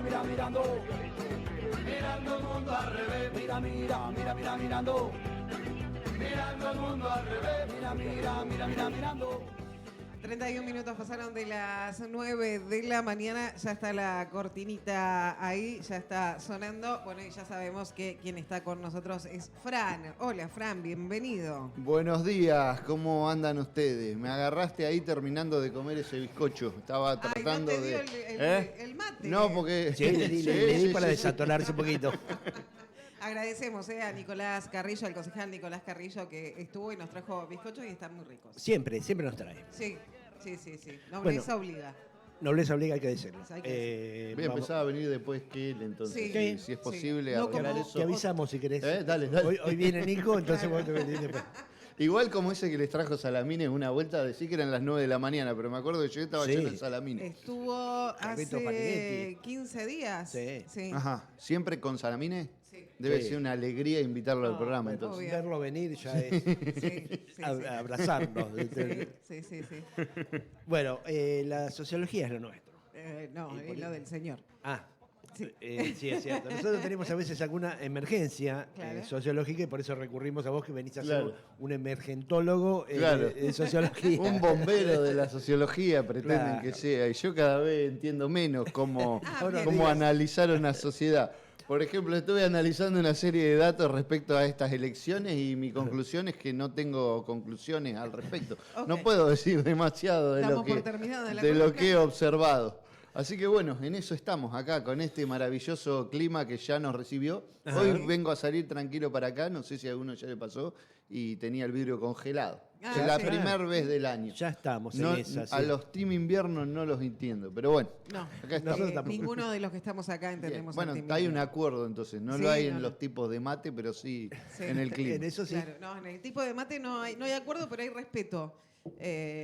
mirando. Mirando el mundo al revés. Mirando. Mirando el mundo al revés. Mirando. 31 minutos pasaron de las 9 de la mañana, ya está la cortinita ahí, ya está sonando. Bueno, y ya sabemos que quien está con nosotros es Fran. Hola, Fran, bienvenido. Buenos días, ¿cómo andan ustedes? Me agarraste ahí terminando de comer ese bizcocho. Estaba tratando ¿no te dio de... el mate? No, porque... Sí, le di para desatonarse un poquito. Agradecemos a Nicolás Carrillo, al concejal Nicolás Carrillo, que estuvo y nos trajo bizcochos y están muy ricos. Siempre nos trae. Sí. Nobleza obliga. Nobleza obliga, hay que decirlo. Hay que voy a empezar a venir después que él, entonces, Sí. si es posible. No, arreglar como- eso. Te avisamos si querés. Dale. Hoy viene Nico, entonces vos te venís después. Igual como ese que les trajo salamines una vuelta, decí que eran las 9 de la mañana, pero me acuerdo que yo estaba Sí. lleno de salamines. Estuvo Carlitos hace Patinetti. 15 días. Sí. Ajá, ¿siempre con salamines? Sí. Debe Sí. ser una alegría invitarlo al programa, bueno, entonces. obvio. Verlo venir ya es Sí. abrazarnos. Sí. Bueno, la sociología es lo nuestro. No, es lo del señor. Sí, es cierto. Nosotros tenemos a veces alguna emergencia Claro. sociológica y por eso recurrimos a vos que venís a Claro. ser un emergentólogo Claro. de sociología. Un bombero de la sociología pretenden Claro. que sea, y yo cada vez entiendo menos cómo bien. analizar una sociedad. Por ejemplo, estuve analizando una serie de datos respecto a estas elecciones y mi conclusión es que no tengo conclusiones al respecto. Ok. No puedo decir demasiado de, Damos por terminada la de lo columna. que he observado. Así que bueno, en eso estamos acá, con este maravilloso clima que ya nos recibió. Ajá. Hoy vengo a salir tranquilo para acá, no sé si a alguno ya le pasó, y tenía el vidrio congelado. Ah, es la sí. primera vez del año. Ya estamos No, en esa. sí. A los team invierno no los entiendo, pero bueno, No, acá estamos. Nosotros tampoco. ninguno de los que estamos acá entendemos. Bueno, al team hay un invierno. acuerdo entonces, no Sí, lo hay no, en no. los tipos de mate, pero sí, Sí. en el clima. En eso sí. Claro, no, en el tipo de mate no hay acuerdo, pero hay respeto.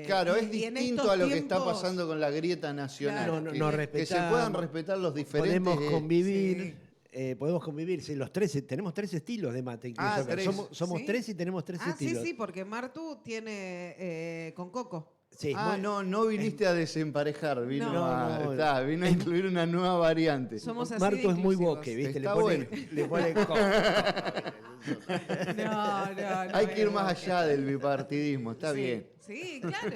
Claro, es y en distinto estos a lo que está tiempos- pasando con la grieta nacional. Claro. No, que, nos que se respetamos. puedan respetar los diferentes. Podemos convivir. Podemos convivir, sí, los tres, tenemos 3 estilos de mate incluso. Ah, tres. Somos ¿Sí? 3 y tenemos 3 estilos. Sí, porque Martu tiene con coco. Sí, No viniste a desemparejar, vino, No. vino a incluir una nueva variante. Somos así Marto de es muy inclusivos. boque, ¿viste? Está Le pone coco. No, Hay que ir es más boque. allá del bipartidismo, está Sí, bien. Sí, claro,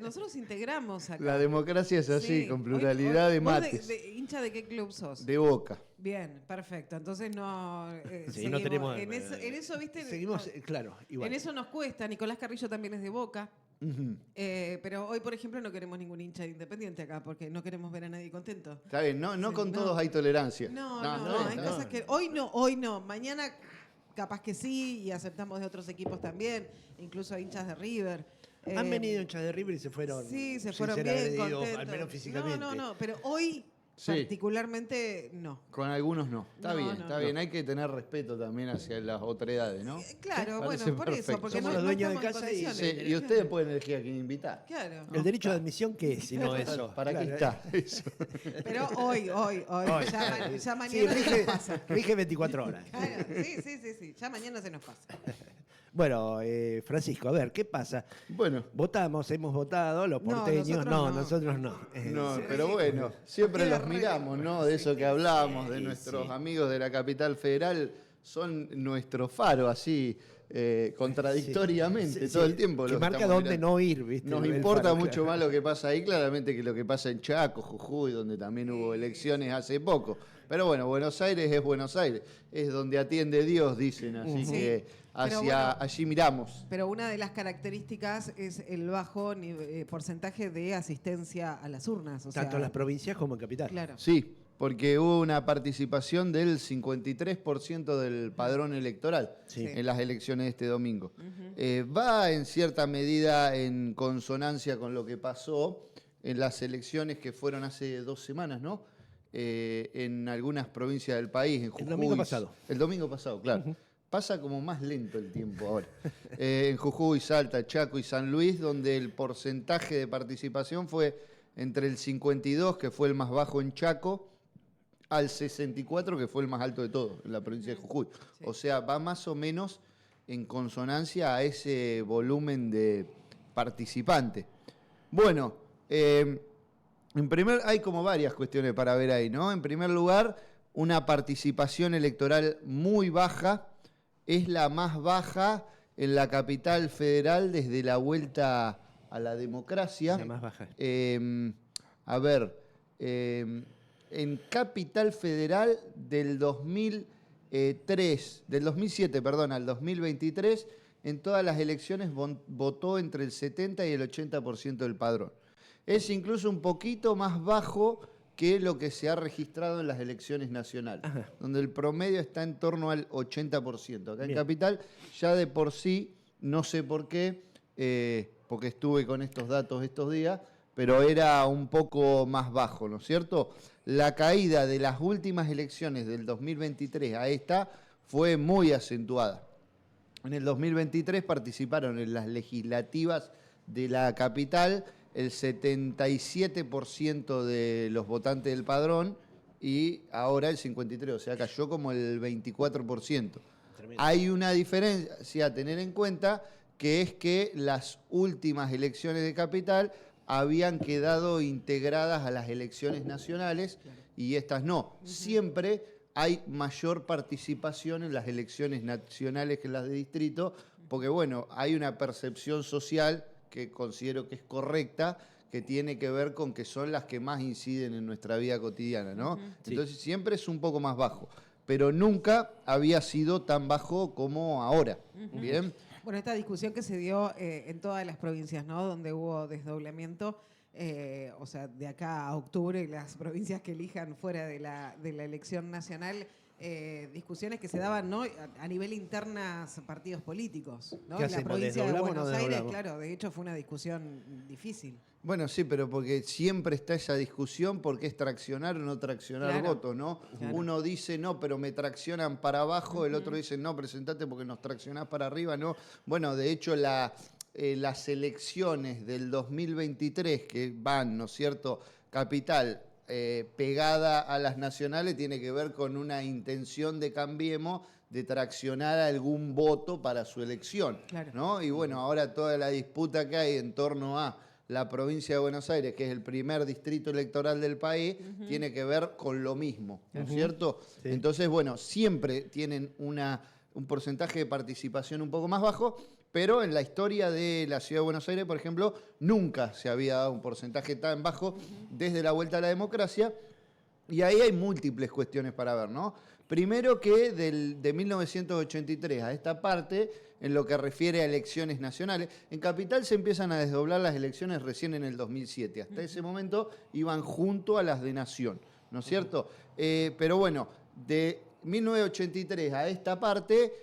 nosotros integramos acá. La democracia es así, Sí. con pluralidad de ¿Vos mates. ¿Hincha de qué club sos? De Boca. Bien, perfecto. Entonces no. Sí, no tenemos. En eso, viste. Seguimos, claro, igual. En eso nos cuesta. Nicolás Carrillo también es de Boca. Pero hoy, por ejemplo, no queremos ningún hincha de Independiente acá porque no queremos ver a nadie contento. Está bien, no Sí, con no. todos hay tolerancia. No, está hay bien. cosas que. Hoy no. Mañana capaz que sí y aceptamos de otros equipos también, incluso hinchas de River. Han venido hinchas de River y se fueron. Sí, se sin fueron ser bien agredidos, contentos. al menos físicamente. No, pero hoy Sí. particularmente no. Con algunos no. Está No, bien, no. está bien. Hay que tener respeto también hacia las otredades, ¿no? Claro, Parece bueno, por eso, perfecto. porque Somos no, los no dueños de estamos en casa y- condiciones. Sí, y ustedes pueden elegir a quién invitar. Claro. El derecho de admisión, ¿qué es? Si no eso. ¿Para qué Claro, está eso? Pero hoy. Hoy. Ya Sí, mañana se rige, nos pasa. rige 24 horas. Claro, sí. Ya mañana se nos pasa. Bueno, Francisco, a ver, ¿qué pasa? Bueno, Hemos votado, los No, porteños. nosotros No, no. nosotros no. no, sí, pero sí. bueno, siempre Queda los re miramos, lejos. ¿no? De eso que hablábamos, de sí, nuestros sí. amigos de la capital federal, son nuestro faro, así, contradictoriamente, Sí, todo sí, el tiempo. que los marca estamos dónde mirando. no ir, ¿viste? Nos El importa faro, mucho claro. más lo que pasa ahí, claramente, que lo que pasa en Chaco, Jujuy, donde también hubo elecciones hace poco. Pero bueno, Buenos Aires es Buenos Aires, es donde atiende Dios, dicen, así Sí, que pero hacia bueno. allí miramos. Pero una de las características es el bajo porcentaje de asistencia a las urnas. O Tanto sea, en las provincias como en capital. Claro. Sí, porque hubo una participación del 53% del padrón electoral Sí. en las elecciones de este domingo. Va en cierta medida en consonancia con lo que pasó en las elecciones que fueron hace 2 semanas, ¿no? En algunas provincias del país, en Jujuy. El domingo pasado. El domingo pasado, claro. Pasa como más lento el tiempo ahora. En Jujuy, Salta, Chaco y San Luis, donde el porcentaje de participación fue entre el 52, que fue el más bajo en Chaco, al 64, que fue el más alto de todo en la provincia de Jujuy. Sí. O sea, va más o menos en consonancia a ese volumen de participantes. Bueno, Hay como varias cuestiones para ver ahí, ¿no? En primer lugar, una participación electoral muy baja, es la más baja en la capital federal desde la vuelta a la democracia. La más baja. En Capital Federal del 2007, perdón, al 2023, en todas las elecciones votó entre el 70 y el 80% del padrón. Es incluso un poquito más bajo que lo que se ha registrado en las elecciones nacionales, donde el promedio está en torno al 80%. Acá en Capital ya de por sí, no sé por qué, porque estuve con estos datos estos días, pero era un poco más bajo, ¿no es cierto? La caída de las últimas elecciones del 2023 a esta fue muy acentuada. En el 2023 participaron en las legislativas de la capital el 77% de los votantes del padrón y ahora el 53%, o sea, cayó como el 24%. Tremendo. Hay una diferencia a tener en cuenta, que es que las últimas elecciones de capital habían quedado integradas a las elecciones nacionales y estas no. Siempre hay mayor participación en las elecciones nacionales que en las de distrito, porque bueno, hay una percepción social que considero que es correcta, que tiene que ver con que son las que más inciden en nuestra vida cotidiana, ¿no? Sí. Entonces siempre es un poco más bajo, pero nunca había sido tan bajo como ahora. ¿Bien? Bueno, esta discusión que se dio en todas las provincias, ¿no? Donde hubo desdoblamiento, o sea, de acá a octubre, las provincias que elijan fuera de la elección nacional, discusiones que se daban, ¿no? A nivel internas partidos políticos, ¿no? En la provincia de Buenos Aires, claro, de hecho fue una discusión difícil. Bueno, sí, pero porque siempre está esa discusión porque es traccionar o no traccionar votos, ¿no? Claro. Uno dice, no, pero me traccionan para abajo, el otro dice, no, presentate porque nos traccionás para arriba, ¿no? Bueno, de hecho, las elecciones del 2023 que van, ¿no es cierto?, capital, pegada a las nacionales, tiene que ver con una intención de Cambiemos de traccionar algún voto para su elección, ¿no? Y bueno, ahora toda la disputa que hay en torno a la provincia de Buenos Aires, que es el primer distrito electoral del país, tiene que ver con lo mismo, ¿no es cierto? Sí. Entonces, bueno, siempre tienen un porcentaje de participación un poco más bajo, pero en la historia de la Ciudad de Buenos Aires, por ejemplo, nunca se había dado un porcentaje tan bajo desde la vuelta a la democracia, y ahí hay múltiples cuestiones para ver, ¿no? Primero que de 1983 a esta parte, en lo que refiere a elecciones nacionales, en Capital se empiezan a desdoblar las elecciones recién en el 2007. Hasta ese momento iban junto a las de Nación, ¿no es cierto? Pero bueno, de 1983 a esta parte,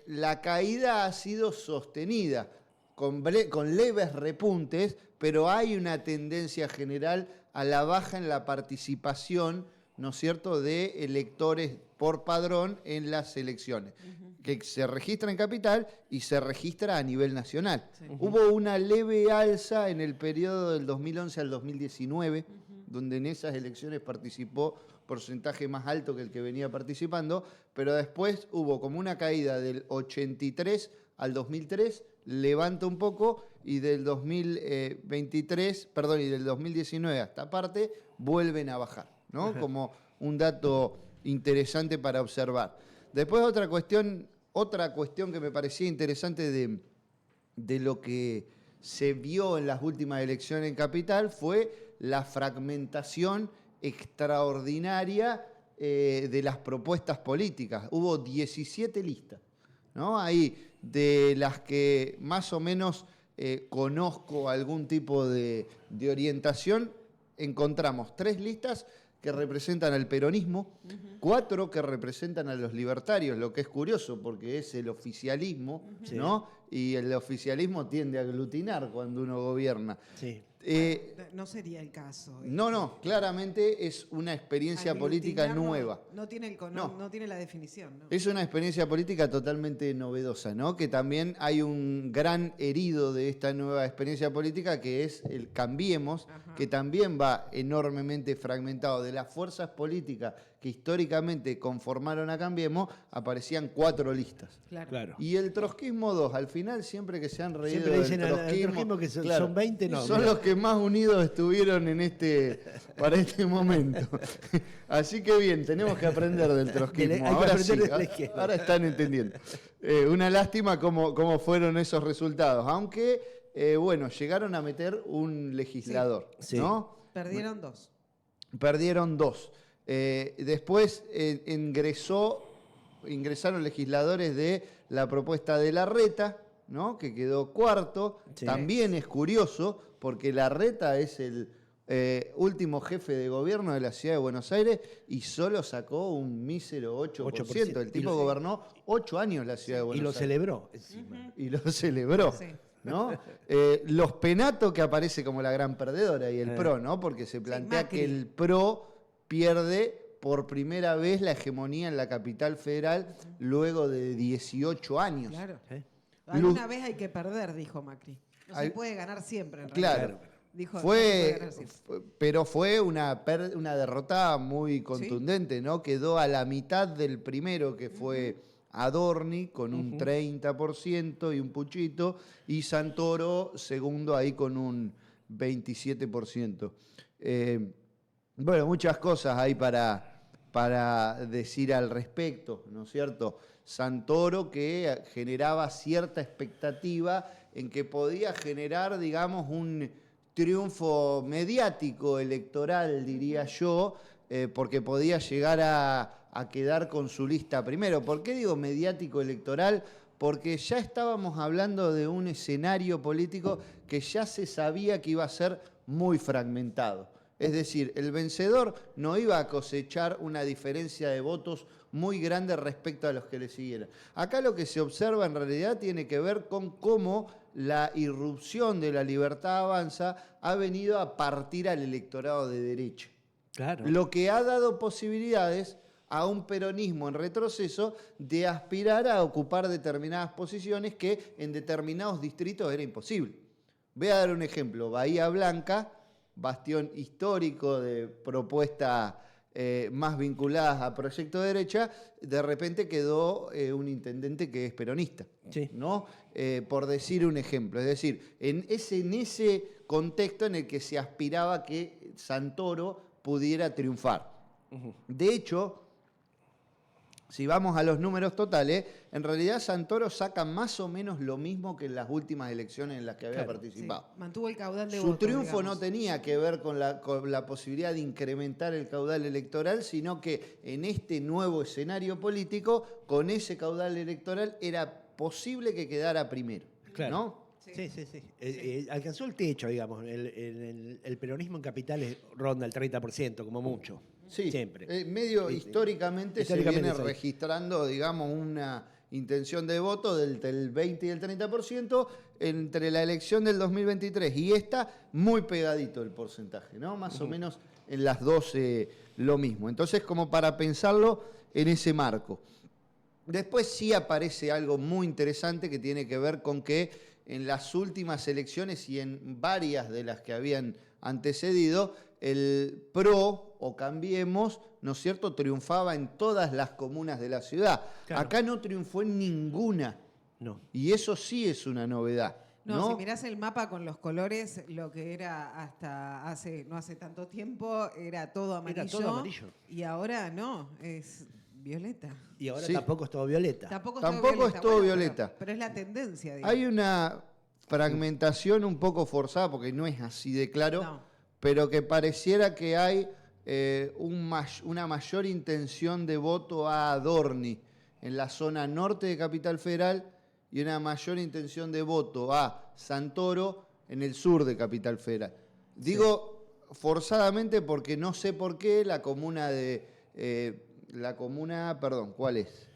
la caída ha sido sostenida con leves repuntes, pero hay una tendencia general a la baja en la participación, ¿no es cierto?, de electores por padrón en las elecciones, que se registra en Capital y se registra a nivel nacional. Hubo una leve alza en el periodo del 2011 al 2019, donde en esas elecciones participó porcentaje más alto que el que venía participando, pero después hubo como una caída del 83 al 2003, levanta un poco, y del 2019 hasta parte vuelven a bajar, ¿no? Como un dato interesante para observar. Después otra cuestión que me parecía interesante de lo que se vio en las últimas elecciones en Capital fue la fragmentación extraordinaria de las propuestas políticas. Hubo 17 listas, ¿no? Ahí, de las que más o menos conozco algún tipo de orientación, encontramos 3 listas que representan al peronismo, 4 que representan a los libertarios, lo que es curioso porque es el oficialismo, ¿no? Y el oficialismo tiende a aglutinar cuando uno gobierna. Sí. No sería el caso. No, claramente es una experiencia política nueva. No tiene la definición, ¿no? Es una experiencia política totalmente novedosa, ¿no? Que también hay un gran herido de esta nueva experiencia política, que es el Cambiemos, que también va enormemente fragmentado. De las fuerzas políticas que históricamente conformaron a Cambiemos, aparecían 4 listas. Claro. Y el trotskismo 2, al final, siempre que se han reído Siempre del dicen al trotskismo, que son 20, no. son mira. los que más unidos estuvieron para este momento. Así que bien, tenemos que aprender del trotskismo. Hay que Ahora aprender sí, de la izquierda. ahora están entendiendo. Una lástima cómo fueron esos resultados. Aunque, bueno, llegaron a meter un legislador, Sí. ¿no? Perdieron 2. Perdieron 2. Después ingresaron legisladores de la propuesta de Larreta, ¿no? Que quedó cuarto. Sí. También es curioso, porque Larreta es el último jefe de gobierno de la ciudad de Buenos Aires y solo sacó un mísero 8%. El tipo gobernó 8 años la ciudad de Buenos Y lo Aires. celebró encima. Y lo celebró. Sí. ¿No? Los Penato, que aparece como la gran perdedora, y el PRO, ¿no? Porque se plantea Macri. que el PRO pierde por primera vez la hegemonía en la capital federal luego de 18 años. Claro. ¿Eh? Alguna vez hay que perder, dijo Macri. No Hay- se puede ganar siempre, en Claro. realidad. Dijo, no se puede ganar siempre. Pero fue una derrota muy contundente, ¿no? Quedó a la mitad del primero, que fue Adorni, con un 30% y un puchito, y Santoro, segundo, ahí con un 27%. Bueno, muchas cosas hay para decir al respecto, ¿no es cierto? Santoro, que generaba cierta expectativa en que podía generar, digamos, un triunfo mediático electoral, diría yo, porque podía llegar a quedar con su lista primero. ¿Por qué digo mediático electoral? Porque ya estábamos hablando de un escenario político que ya se sabía que iba a ser muy fragmentado. Es decir, el vencedor no iba a cosechar una diferencia de votos muy grande respecto a los que le siguieran. Acá lo que se observa en realidad tiene que ver con cómo la irrupción de la Libertad Avanza ha venido a partir al electorado de derecha. Claro. Lo que ha dado posibilidades a un peronismo en retroceso de aspirar a ocupar determinadas posiciones que en determinados distritos era imposible. Voy a dar un ejemplo. Bahía Blanca, bastión histórico de propuestas más vinculadas a proyecto de derecha, de repente quedó un intendente que es peronista, Sí. ¿no? Por decir un ejemplo. Es decir, en ese contexto en el que se aspiraba que Santoro pudiera triunfar. De hecho, si vamos a los números totales, en realidad Santoro saca más o menos lo mismo que en las últimas elecciones en las que había Claro. participado. Sí, mantuvo el caudal de Su votos, triunfo digamos. no tenía que ver con la posibilidad de incrementar el caudal electoral, sino que en este nuevo escenario político, con ese caudal electoral, era posible que quedara primero. Claro. ¿No? Sí. Alcanzó el techo, digamos. El peronismo en capitales ronda el 30%, como mucho. Sí, Siempre. medio históricamente se históricamente viene es ahí. registrando, digamos, una intención de voto del 20 y el 30% entre la elección del 2023 y esta, muy pegadito el porcentaje, ¿no? Más o menos en las dos lo mismo. Entonces, como para pensarlo en ese marco. Después sí aparece algo muy interesante que tiene que ver con que en las últimas elecciones y en varias de las que habían antecedido, el PRO o Cambiemos, ¿no es cierto?, triunfaba en todas las comunas de la ciudad. Claro. Acá no triunfó en ninguna. No. Y eso sí es una novedad. No, si mirás el mapa con los colores, lo que era hasta no hace tanto tiempo, era todo amarillo. Era todo amarillo. Y ahora no, es violeta. Y ahora Sí. tampoco es todo violeta. Tampoco es todo violeta. Pero es la tendencia, digamos. Hay una fragmentación un poco forzada, porque no es así de claro, No. pero que pareciera que hay una mayor intención de voto a Adorni en la zona norte de Capital Federal y una mayor intención de voto a Santoro en el sur de Capital Federal. Digo forzadamente porque no sé por qué la comuna perdón, ¿cuál es?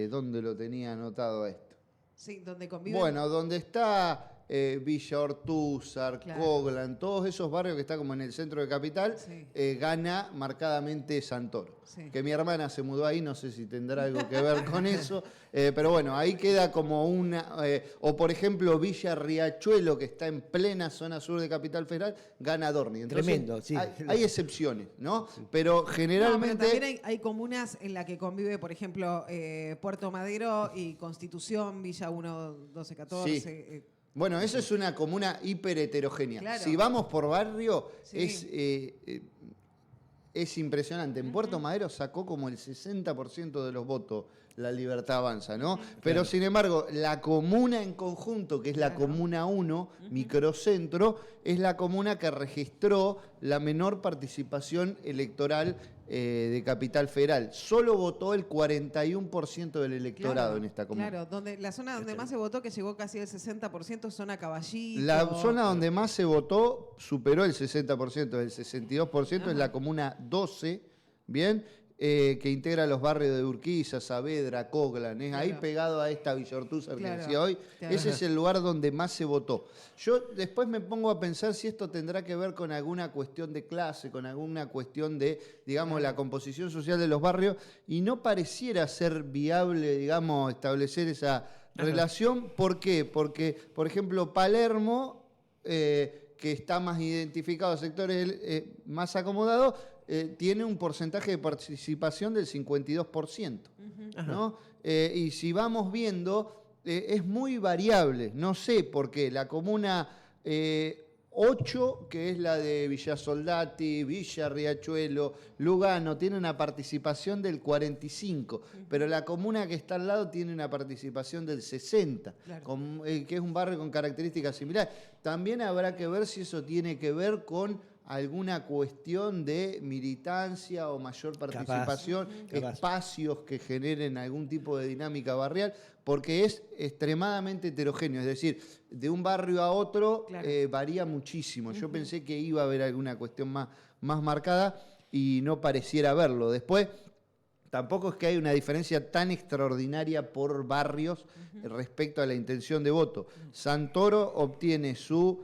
¿Dónde lo tenía anotado esto? Sí, donde conviven. Bueno, donde está Villa Ortúzar, Claro. Coglan, todos esos barrios que están como en el centro de Capital, Sí. gana marcadamente Santoro. Sí. Que mi hermana se mudó ahí, no sé si tendrá algo que ver con eso, pero bueno, ahí queda como una... o por ejemplo, Villa Riachuelo, que está en plena zona sur de Capital Federal, gana Dorni. Entonces, Tremendo, sí. Hay excepciones, ¿no? Pero No, pero generalmente... también hay comunas en las que convive, por ejemplo, Puerto Madero y Constitución, Villa 1, 12, 14. Sí. Bueno, eso es una comuna hiper heterogénea. Claro. Si vamos por barrio, Sí. es impresionante. En Puerto Madero sacó como el 60% de los votos la Libertad Avanza, ¿no? Pero sin embargo, la comuna en conjunto, que es la Comuna 1, microcentro, es la comuna que registró la menor participación electoral de Capital Federal. Solo votó el 41% del electorado Claro, en esta comuna. Claro, la zona donde más se votó, que llegó casi al 60%, es zona Caballito. La zona donde más se votó superó el 60%, el 62% es la comuna 12, ¿bien? Que integra los barrios de Urquiza, Saavedra, Coglan, ahí Claro. pegado a esta Villa Ortúzar que Claro, decía hoy. claro. Ese es el lugar donde más se votó. Yo después me pongo a pensar si esto tendrá que ver con alguna cuestión de clase, con alguna cuestión de, digamos, la composición social de los barrios, y no pareciera ser viable, digamos, establecer esa relación. ¿Por qué? Porque, por ejemplo, Palermo, que está más identificado a sectores más acomodados, tiene un porcentaje de participación del 52%, ¿no? Y si vamos viendo, es muy variable. No sé por qué. La comuna 8, que es la de Villa Soldati, Villa Riachuelo, Lugano, tiene una participación del 45%, pero la comuna que está al lado tiene una participación del 60%, Claro. que es un barrio con características similares. También habrá que ver si eso tiene que ver con alguna cuestión de militancia o mayor participación, Capaz. espacios que generen algún tipo de dinámica barrial, porque es extremadamente heterogéneo, es decir, de un barrio a otro Claro. varía muchísimo. Yo pensé que iba a haber alguna cuestión más marcada y no pareciera haberlo. Después, tampoco es que hay una diferencia tan extraordinaria por barrios respecto a la intención de voto. Santoro obtiene su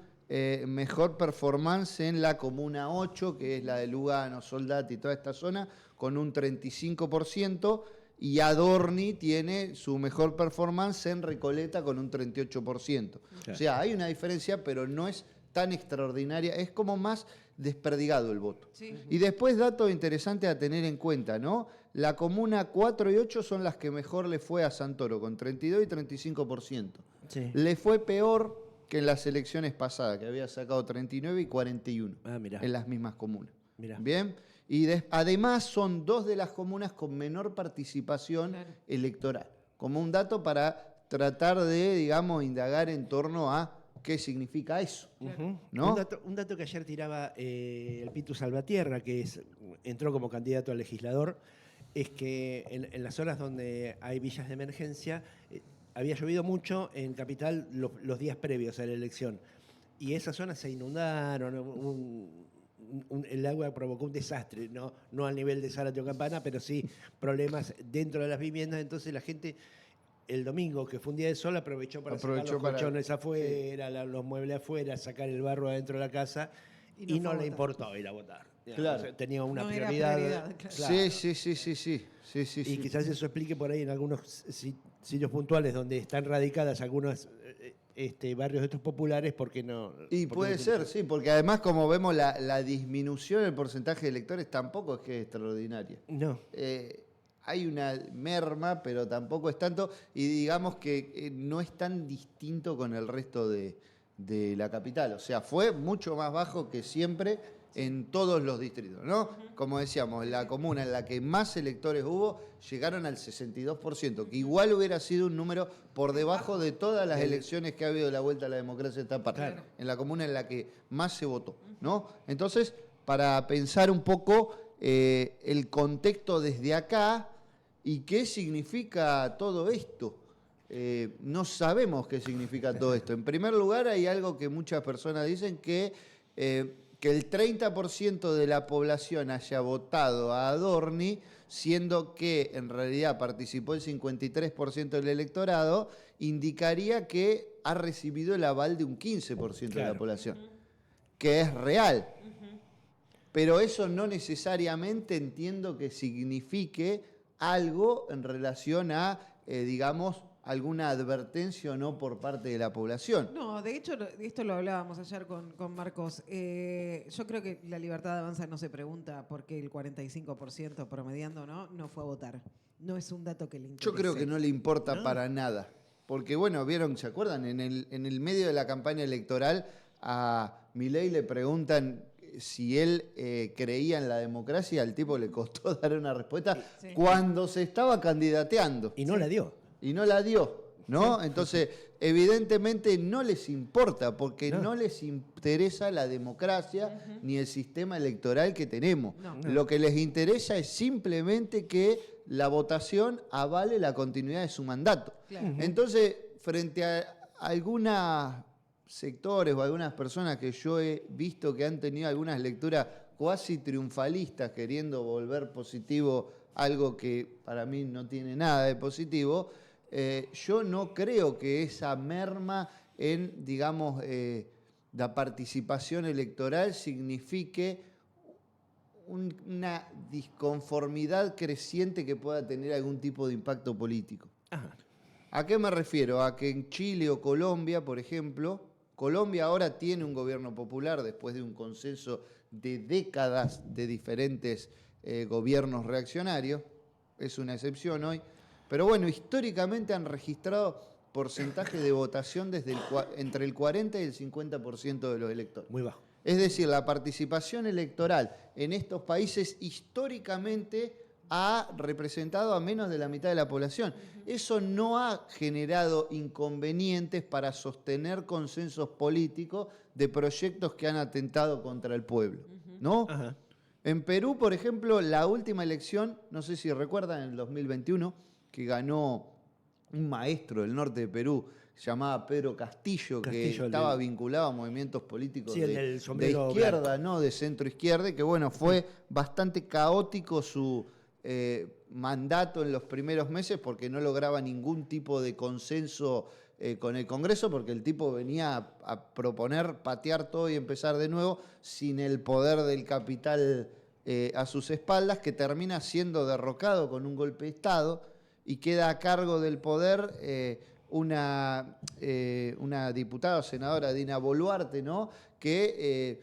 mejor performance en la Comuna 8, que es la de Lugano, Soldati y toda esta zona, con un 35%, y Adorni tiene su mejor performance en Recoleta con un 38%. O sea, hay una diferencia, pero no es tan extraordinaria, es como más desperdigado el voto. Sí. Y después, dato interesante a tener en cuenta, ¿no? La Comuna 4 y 8 son las que mejor le fue a Santoro, con 32 y 35%. Sí. Le fue peor que en las elecciones pasadas, que había sacado 39 y 41 Ah, mirá. en las mismas comunas. Mirá. Bien, y además son dos de las comunas con menor participación Claro. electoral. Como un dato para tratar de, digamos, indagar en torno a qué significa eso. ¿No? Un dato que ayer tiraba el Pitu Salvatierra, que entró como candidato a legislador, es que en las zonas donde hay villas de emergencia, había llovido mucho en Capital los días previos a la elección. Y esas zonas se inundaron, el agua provocó un desastre, no al nivel de Zárate o Campana, pero sí problemas dentro de las viviendas. Entonces la gente, el domingo, que fue un día de sol, aprovechó para sacar los colchones afuera, los muebles afuera, sacar el barro adentro de la casa, Y no fue a le votar. importó ir a votar. Claro. O sea, tenía una No era prioridad. prioridad, claro. Claro. Sí. Y quizás eso explique por ahí en algunos sitios puntuales donde están radicadas algunos barrios de estos populares, porque no. Y porque puede no ser, sí, porque además, como vemos, la disminución del porcentaje de electores tampoco es que es extraordinaria. No. Hay una merma, pero tampoco es tanto, y digamos que no es tan distinto con el resto de la capital. O sea, fue mucho más bajo que siempre en todos los distritos, ¿no? Como decíamos, la comuna en la que más electores hubo llegaron al 62%, que igual hubiera sido un número por debajo de todas las elecciones que ha habido de la vuelta a la democracia de esta parte, Claro. en la comuna en la que más se votó, ¿no? Entonces, para pensar un poco el contexto desde acá y qué significa todo esto. No sabemos qué significa todo esto. En primer lugar, hay algo que muchas personas dicen que el 30% de la población haya votado a Adorni, siendo que en realidad participó el 53% del electorado, indicaría que ha recibido el aval de un 15% de la Claro. población, que es real. Pero eso no necesariamente entiendo que signifique algo en relación a, digamos, alguna advertencia o no por parte de la población. No, de hecho, esto lo hablábamos ayer con Marcos. Yo creo que la Libertad de Avanza no se pregunta por qué el 45% promediando no fue a votar. No es un dato que le interese. Yo creo que no le importa No. para nada. Porque, bueno, vieron, ¿se acuerdan? En el medio de la campaña electoral a Milei le preguntan si él creía en la democracia, al tipo le costó dar una respuesta Sí. cuando se estaba candidateando. Y no la dio. Y no la dio, ¿no? Entonces, evidentemente no les importa, porque No. no les interesa la democracia ni el sistema electoral que tenemos. No. Lo que les interesa es simplemente que la votación avale la continuidad de su mandato. Claro. Entonces, frente a algunos sectores o algunas personas que yo he visto que han tenido algunas lecturas cuasi triunfalistas queriendo volver positivo algo que para mí no tiene nada de positivo, yo no creo que esa merma en, digamos, la participación electoral signifique una disconformidad creciente que pueda tener algún tipo de impacto político. Ajá. ¿A qué me refiero? A que en Chile o Colombia, por ejemplo, Colombia ahora tiene un gobierno popular después de un consenso de décadas de diferentes gobiernos reaccionarios, es una excepción hoy, pero bueno, históricamente han registrado porcentaje de votación entre el 40 y el 50% de los electores. Muy bajo. Es decir, la participación electoral en estos países históricamente ha representado a menos de la mitad de la población. Eso no ha generado inconvenientes para sostener consensos políticos de proyectos que han atentado contra el pueblo, ¿no? Ajá. En Perú, por ejemplo, la última elección, no sé si recuerdan, en el 2021, que ganó un maestro del norte de Perú, se llamaba Pedro Castillo, que Castillo, el estaba del- vinculado a movimientos políticos Sí, el del de sombrero izquierda, blanco. ¿no? De centro izquierda, y que bueno, fue bastante caótico su mandato en los primeros meses porque no lograba ningún tipo de consenso con el Congreso, porque el tipo venía a proponer patear todo y empezar de nuevo sin el poder del capital a sus espaldas, que termina siendo derrocado con un golpe de Estado y queda a cargo del poder una diputada o senadora, Dina Boluarte, ¿no? Que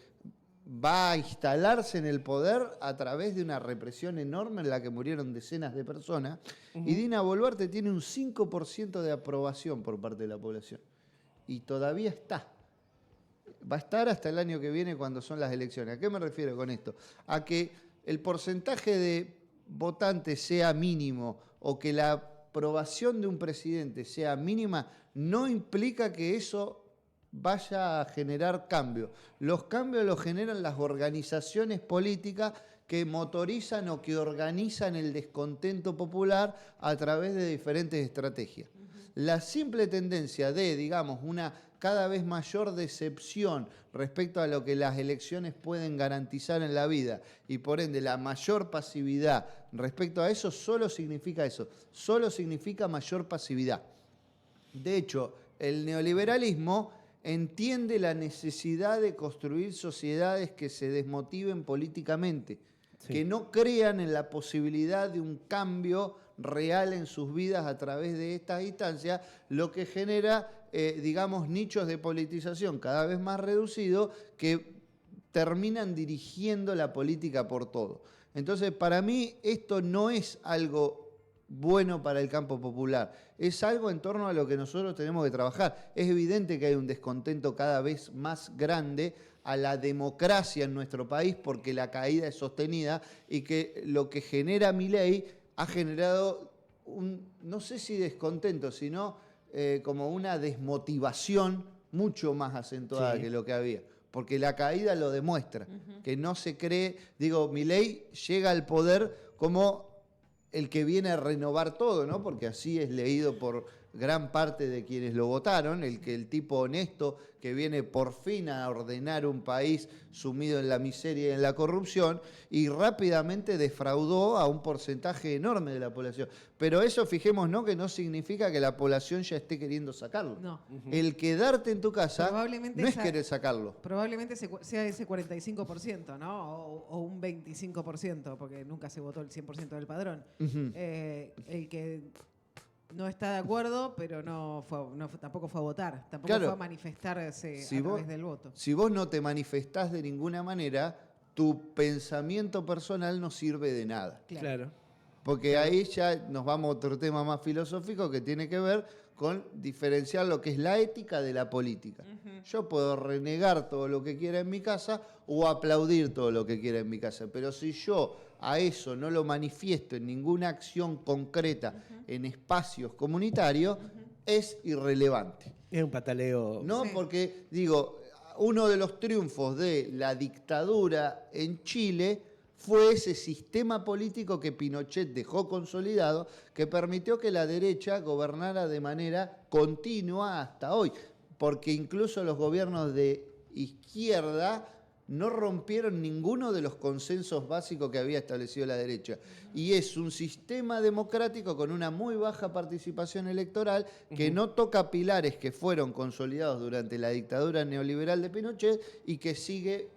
va a instalarse en el poder a través de una represión enorme en la que murieron decenas de personas. Y Dina Boluarte tiene un 5% de aprobación por parte de la población. Y todavía está. Va a estar hasta el año que viene cuando son las elecciones. ¿A qué me refiero con esto? A que el porcentaje de votantes sea mínimo o que la aprobación de un presidente sea mínima no implica que eso vaya a generar cambios. Los cambios los generan las organizaciones políticas que motorizan o que organizan el descontento popular a través de diferentes estrategias. La simple tendencia de, digamos, una cada vez mayor decepción respecto a lo que las elecciones pueden garantizar en la vida y por ende la mayor pasividad respecto a eso, solo significa mayor pasividad. De hecho, el neoliberalismo entiende la necesidad de construir sociedades que se desmotiven políticamente, Sí. que no crean en la posibilidad de un cambio real en sus vidas a través de estas instancias, lo que genera, digamos, nichos de politización cada vez más reducidos que terminan dirigiendo la política por todo. Entonces, para mí, esto no es algo bueno para el campo popular, es algo en torno a lo que nosotros tenemos que trabajar. Es evidente que hay un descontento cada vez más grande a la democracia en nuestro país porque la caída es sostenida y que lo que genera Milei ha generado no sé si descontento, sino como una desmotivación mucho más acentuada Sí. que lo que había. Porque la caída lo demuestra, que no se cree, digo, Milei llega al poder como el que viene a renovar todo, ¿no? Porque así es leído por gran parte de quienes lo votaron, el tipo honesto que viene por fin a ordenar un país sumido en la miseria y en la corrupción, y rápidamente defraudó a un porcentaje enorme de la población. Pero eso, fijémonos, que no significa que la población ya esté queriendo sacarlo. No. El quedarte en tu casa Probablemente no es querer sacarlo. Probablemente sea ese 45%, ¿no? O un 25%, porque nunca se votó el 100% del padrón. El que no está de acuerdo, pero tampoco fue a votar, tampoco Claro. fue a manifestarse a través del voto. Si vos no te manifestás de ninguna manera, tu pensamiento personal no sirve de nada. Claro. Porque ahí ya nos vamos a otro tema más filosófico que tiene que ver con diferenciar lo que es la ética de la política. Yo puedo renegar todo lo que quiera en mi casa o aplaudir todo lo que quiera en mi casa, pero si yo a eso no lo manifiesto en ninguna acción concreta en espacios comunitarios, es irrelevante. Es un pataleo. ¿No? Sí. Porque, digo, uno de los triunfos de la dictadura en Chile fue ese sistema político que Pinochet dejó consolidado, que permitió que la derecha gobernara de manera continua hasta hoy. Porque incluso los gobiernos de izquierda no rompieron ninguno de los consensos básicos que había establecido la derecha. Y es un sistema democrático con una muy baja participación electoral que no toca pilares que fueron consolidados durante la dictadura neoliberal de Pinochet y que sigue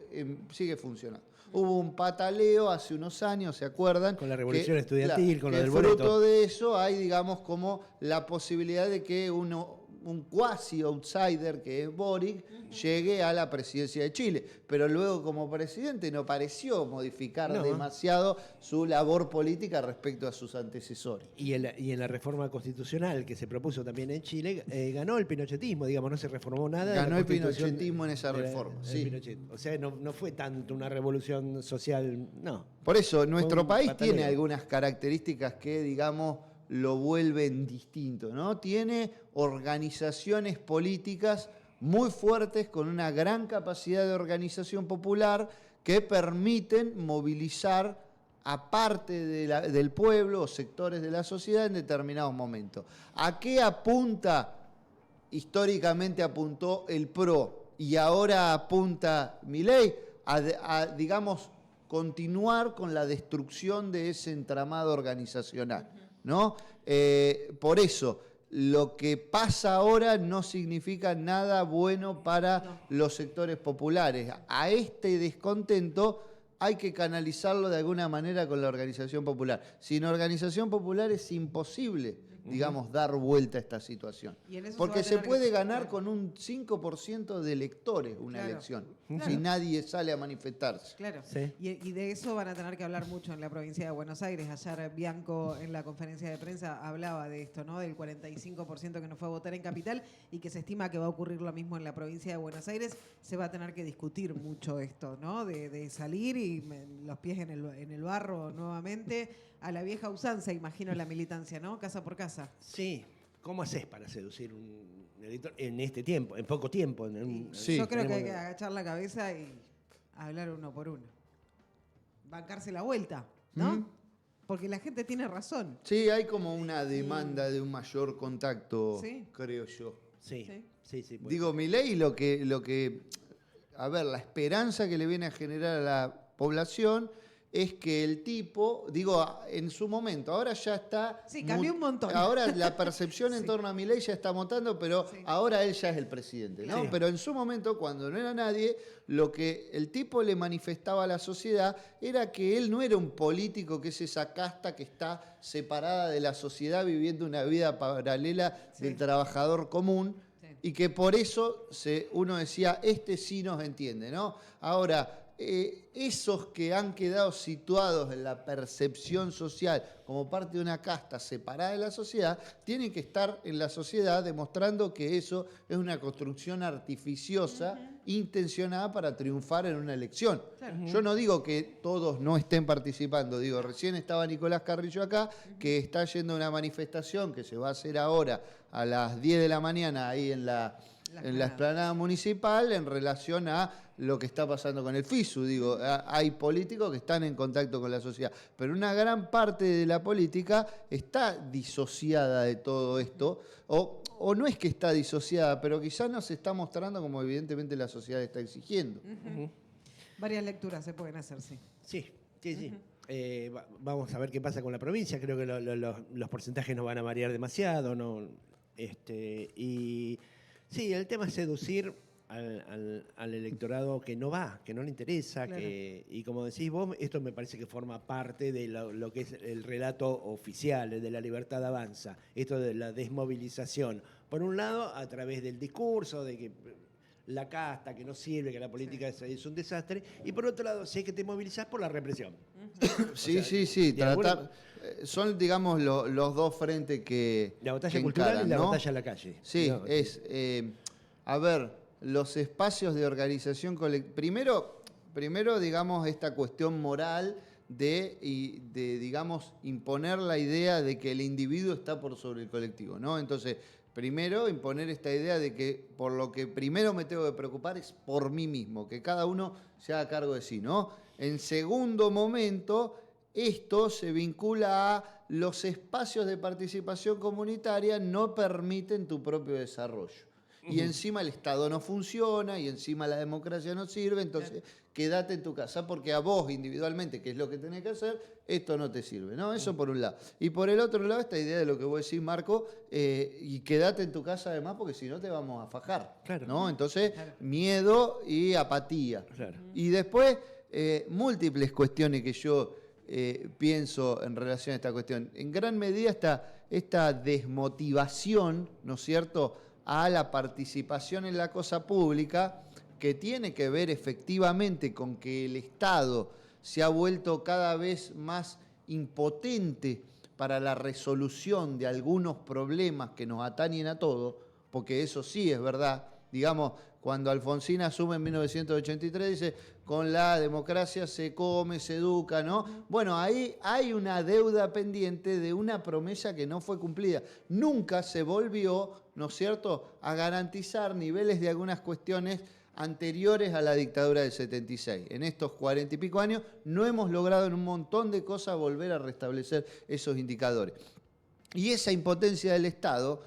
funcionando. Hubo un pataleo hace unos años, ¿se acuerdan? Con la revolución Que, estudiantil, con lo del fruto boleto. de eso hay, digamos, como la posibilidad de que un cuasi outsider que es Boric llegue a la presidencia de Chile, pero luego como presidente no pareció modificar No. demasiado su labor política respecto a sus antecesores. Y en la reforma constitucional que se propuso también en Chile, ganó el pinochetismo, digamos, no se reformó nada. de la Ganó el constitución pinochetismo en esa de la- reforma, del sí. Pinochet. O sea, no fue tanto una revolución social, no. Por eso, nuestro un país pataleo. tiene algunas características que, digamos, lo vuelven distinto, ¿no? Tiene organizaciones políticas muy fuertes con una gran capacidad de organización popular que permiten movilizar a parte del pueblo o sectores de la sociedad en determinados momentos. ¿A qué históricamente apuntó el PRO y ahora apunta Milei? Digamos, continuar con la destrucción de ese entramado organizacional, ¿no? Por eso, lo que pasa ahora no significa nada bueno para los sectores populares. A este descontento hay que canalizarlo de alguna manera con la organización popular. Sin organización popular es imposible, digamos, dar vuelta a esta situación. Y en eso Porque se se va a tener puede que- ganar claro. con un 5% de electores una Claro. elección, Claro. si nadie sale a manifestarse. Claro, Sí. y de eso van a tener que hablar mucho en la provincia de Buenos Aires. Ayer Bianco en la conferencia de prensa hablaba de esto, ¿no? Del 45% que no fue a votar en Capital y que se estima que va a ocurrir lo mismo en la provincia de Buenos Aires. Se va a tener que discutir mucho esto, ¿no? De salir y los pies en el barro nuevamente. A la vieja usanza, imagino, la militancia, ¿no? Casa por casa. Sí. ¿Cómo haces para seducir un elector en este tiempo, en poco tiempo? Sí. Yo creo que hay tenemos- que agachar la cabeza y hablar uno por uno. Bancarse la vuelta, ¿no? ¿Mm? Porque la gente tiene razón. Sí, hay como una demanda de un mayor contacto, Sí. creo yo. Sí, Sí. sí, sí. puede Digo, Milei a ver, la esperanza que le viene a generar a la población es que el tipo, digo, en su momento, ahora ya está... Sí, cambió un montón. Ahora la percepción en Sí. torno a Milei ya está mutando, pero Sí. ahora él ya es el presidente, ¿no? Sí. Pero en su momento, cuando no era nadie, lo que el tipo le manifestaba a la sociedad era que él no era un político que es esa casta que está separada de la sociedad viviendo una vida paralela Sí. del trabajador común, Sí. y que por eso uno decía, este sí nos entiende, ¿no? Ahora, esos que han quedado situados en la percepción social como parte de una casta separada de la sociedad, tienen que estar en la sociedad demostrando que eso es una construcción artificiosa, intencionada para triunfar en una elección. Claro. Yo no digo que todos no estén participando, digo, recién estaba Nicolás Carrillo acá, que está yendo a una manifestación que se va a hacer ahora a las 10 de la mañana ahí en la en la explanada municipal en relación a lo que está pasando con el FISU. Digo, hay políticos que están en contacto con la sociedad, pero una gran parte de la política está disociada de todo esto, o no es que está disociada, pero quizás no se está mostrando como evidentemente la sociedad está exigiendo. Varias lecturas se pueden hacer, sí. Sí. Vamos a ver qué pasa con la provincia. Creo que los porcentajes no van a variar demasiado. ¿No? Y sí, el tema es seducir al electorado que no va, que no le interesa. Claro. Y como decís vos, esto me parece que forma parte de lo que es el relato oficial, el de la libertad avanza. Esto de la desmovilización. Por un lado, a través del discurso de que la casta, que no sirve, que la política es un desastre. Y por otro lado, sé que te movilizás por la represión. Sí, O sea, sí. alguna... Son, digamos, los dos frentes que La batalla que cultural encaran, y la ¿no? batalla en la calle. Sí, No, a ver, los espacios de organización colectiva. Primero, digamos, esta cuestión moral de, digamos, imponer la idea de que el individuo está por sobre el colectivo, ¿no? Entonces, primero, imponer esta idea de que por lo que primero me tengo que preocupar es por mí mismo, que cada uno se haga cargo de sí, ¿no? En segundo momento, esto se vincula a los espacios de participación comunitaria no permiten tu propio desarrollo. Y encima el Estado no funciona, y encima la democracia no sirve, entonces quédate en tu casa, porque a vos individualmente, que es lo que tenés que hacer, esto no te sirve, ¿no? Eso por un lado. Y por el otro lado, esta idea de lo que vos decís, Marco, y quédate en tu casa además, porque si no te vamos a fajar, Claro. ¿no? Entonces, miedo y apatía. Claro. Y después, múltiples cuestiones que yo pienso en relación a esta cuestión. En gran medida esta desmotivación, ¿no es cierto?, a la participación en la cosa pública, que tiene que ver efectivamente con que el Estado se ha vuelto cada vez más impotente para la resolución de algunos problemas que nos atañen a todos, porque eso sí es verdad. Digamos, cuando Alfonsín asume en 1983, dice, con la democracia se come, se educa, ¿no? Bueno, ahí hay una deuda pendiente de una promesa que no fue cumplida. Nunca se volvió, ¿no es cierto?, a garantizar niveles de algunas cuestiones anteriores a la dictadura del 76. En estos 40 y pico años no hemos logrado en un montón de cosas volver a restablecer esos indicadores. Y esa impotencia del Estado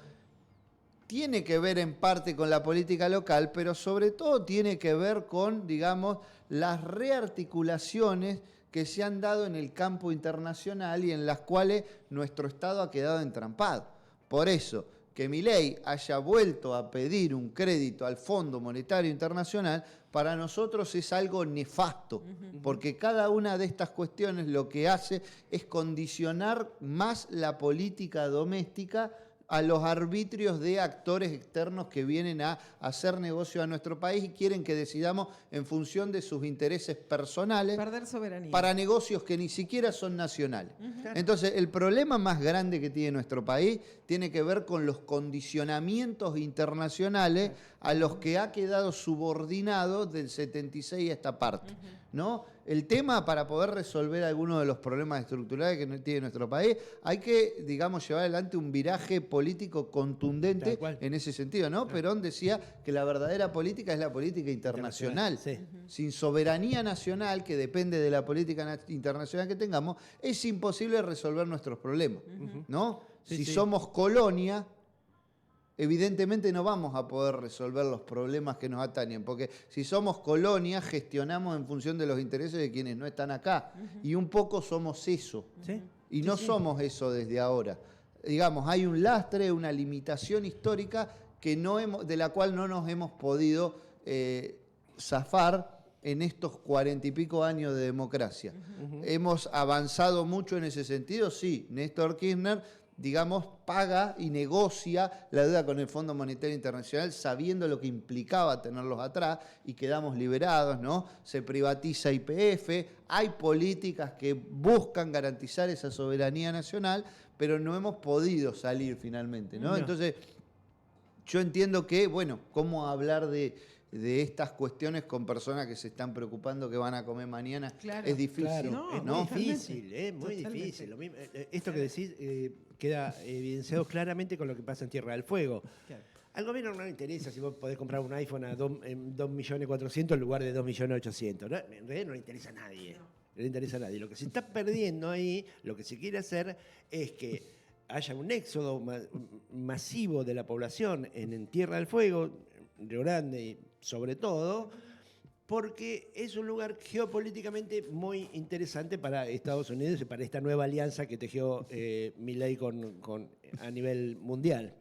tiene que ver en parte con la política local, pero sobre todo tiene que ver con, digamos, las rearticulaciones que se han dado en el campo internacional y en las cuales nuestro Estado ha quedado entrampado. Por eso, que Milei haya vuelto a pedir un crédito al Fondo Monetario Internacional, para nosotros es algo nefasto, porque cada una de estas cuestiones lo que hace es condicionar más la política doméstica a los arbitrios de actores externos que vienen a hacer negocio a nuestro país y quieren que decidamos en función de sus intereses personales. Perder soberanía. Para negocios que ni siquiera son nacionales. Entonces, el problema más grande que tiene nuestro país tiene que ver con los condicionamientos internacionales a los que ha quedado subordinado del 76 a esta parte, ¿no? El tema, para poder resolver algunos de los problemas estructurales que tiene nuestro país, hay que, digamos, llevar adelante un viraje político contundente en ese sentido, ¿no? Perón decía que la verdadera política es la política internacional. Sí. Sin soberanía nacional, que depende de la política internacional que tengamos, es imposible resolver nuestros problemas, ¿no? Sí, si sí. somos colonia, evidentemente no vamos a poder resolver los problemas que nos atañen, porque si somos colonia, gestionamos en función de los intereses de quienes no están acá, y un poco somos eso, ¿Sí? y no somos eso desde ahora. Digamos, hay un lastre, una limitación histórica que de la cual no nos hemos podido zafar en estos 40 y pico años de democracia. ¿Hemos avanzado mucho en ese sentido? Sí. Néstor Kirchner, digamos, paga y negocia la deuda con el Fondo Monetario Internacional sabiendo lo que implicaba tenerlos atrás y quedamos liberados, ¿no? Se privatiza YPF, hay políticas que buscan garantizar esa soberanía nacional, pero no hemos podido salir finalmente, ¿no? No. Entonces, yo entiendo que, bueno, ¿cómo hablar de estas cuestiones con personas que se están preocupando que van a comer mañana? Claro. Es difícil, Claro, No, es ¿no? muy difícil, es muy Totalmente. difícil. Lo mismo, esto que decís queda evidenciado claramente con lo que pasa en Tierra del Fuego. Claro. Al gobierno no le interesa si vos podés comprar un iPhone a 2.400.000 en lugar de 2.800.000. ¿No? En realidad no le interesa a nadie. No le interesa a nadie. Lo que se está perdiendo ahí, lo que se quiere hacer es que haya un éxodo masivo de la población en Tierra del Fuego, en Río Grande y sobre todo, porque es un lugar geopolíticamente muy interesante para Estados Unidos y para esta nueva alianza que tejió Milei a nivel mundial.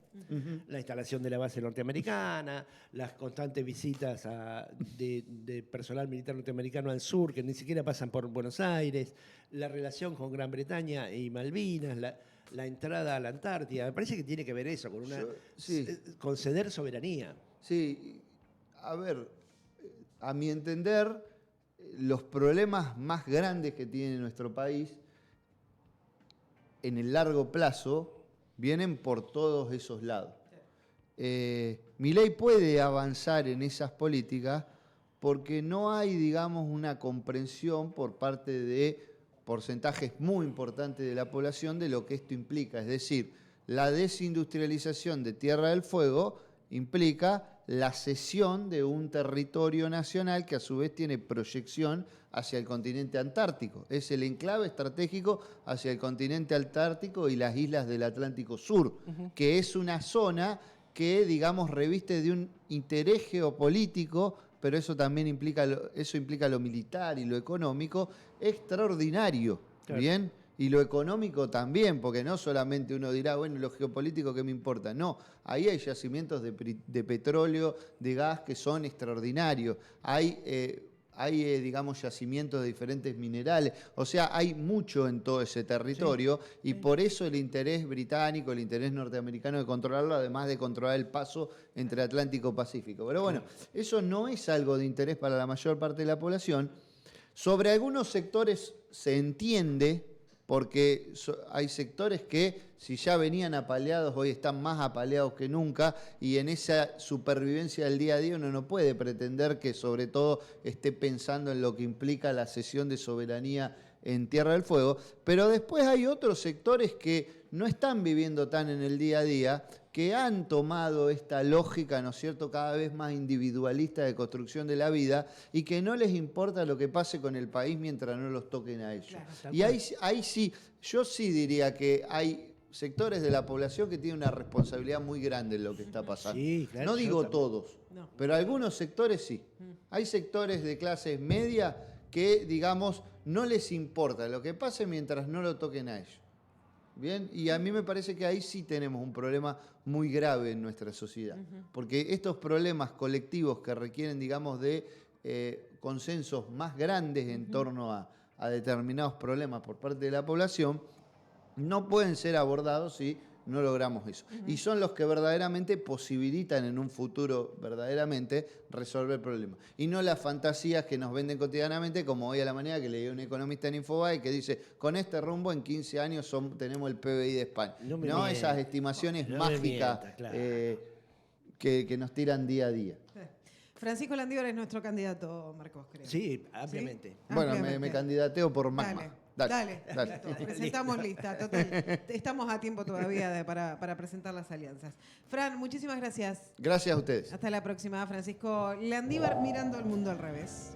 La instalación de la base norteamericana, las constantes visitas de personal militar norteamericano al sur, que ni siquiera pasan por Buenos Aires, la relación con Gran Bretaña y Malvinas, la entrada a la Antártida. Me parece que tiene que ver eso, con ceder soberanía. Sí, a ver, a mi entender, los problemas más grandes que tiene nuestro país en el largo plazo vienen por todos esos lados. Milei puede avanzar en esas políticas porque no hay, digamos, una comprensión por parte de porcentajes muy importantes de la población de lo que esto implica. Es decir, la desindustrialización de Tierra del Fuego implica la cesión de un territorio nacional que a su vez tiene proyección hacia el continente antártico. Es el enclave estratégico hacia el continente antártico y las islas del Atlántico Sur, que es una zona que, digamos, reviste de un interés geopolítico, pero eso también implica lo militar y lo económico extraordinario, claro. ¿Bien? Y lo económico también, porque no solamente uno dirá, bueno, lo geopolítico, ¿qué me importa? No, ahí hay yacimientos de petróleo, de gas que son extraordinarios. Hay digamos, yacimientos de diferentes minerales. O sea, hay mucho en todo ese territorio y por eso el interés británico, el interés norteamericano de controlarlo, además de controlar el paso entre Atlántico y Pacífico. Pero bueno, eso no es algo de interés para la mayor parte de la población. Sobre algunos sectores se entiende, porque hay sectores que si ya venían apaleados, hoy están más apaleados que nunca, y en esa supervivencia del día a día uno no puede pretender que sobre todo esté pensando en lo que implica la cesión de soberanía en Tierra del Fuego, pero después hay otros sectores que no están viviendo tan en el día a día, que han tomado esta lógica, ¿no es cierto?, cada vez más individualista de construcción de la vida y que no les importa lo que pase con el país mientras no los toquen a ellos. Claro, y ahí sí, yo sí diría que hay sectores de la población que tienen una responsabilidad muy grande en lo que está pasando. Sí, claro, no digo todos, pero algunos sectores sí. Hay sectores de clases media que, digamos, no les importa lo que pase mientras no lo toquen a ellos. Bien, y a mí me parece que ahí sí tenemos un problema muy grave en nuestra sociedad, porque estos problemas colectivos que requieren, digamos, de consensos más grandes en torno a determinados problemas por parte de la población, no pueden ser abordados si no logramos eso. Y son los que verdaderamente posibilitan en un futuro verdaderamente resolver el problema. Y no las fantasías que nos venden cotidianamente, como hoy a la mañana que leí a un economista en Infobae que dice, con este rumbo en 15 años tenemos el PBI de España. No esas estimaciones mágicas claro. que nos tiran día a día. Francisco Landívar es nuestro candidato, Marcos, creo. Sí, ampliamente. ¿Sí? Bueno, me candidateo por Magma. Dale. Listo. Presentamos lista, total. Estamos a tiempo todavía para presentar las alianzas. Fran, muchísimas gracias. Gracias a ustedes. Hasta la próxima, Francisco Landívar, mirando el mundo al revés.